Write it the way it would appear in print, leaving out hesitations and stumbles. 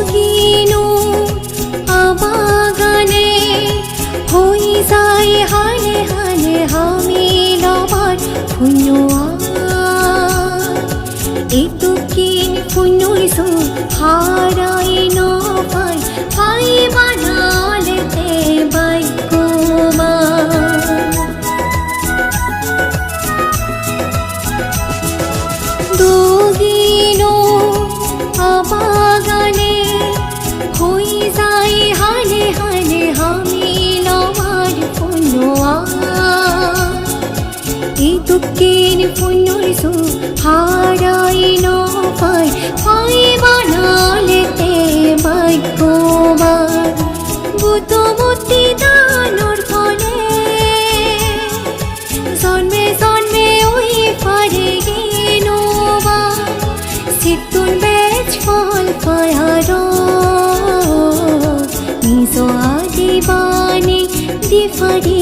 দুগিনো আবাগানে হই যায় হালে হালে হামি লবার ফুনোয়া এই দুগিন ফুনুইছো হারাই নপাই পাই বানালেতে বাইকোমা দুগিনো আবাগানে হই যায় হালে হালে হামি লবার ফুনোয়া এই দুঃখের ফুনুইছো হারাই নপাই পাই বানালেতে বাইকোবার বুতমতি দানোর ফলে জন্মে জন্মে ওই পারে গেনোবা সিতুন বেচ ফল পায়ার নিজ আদিবানে দিফারি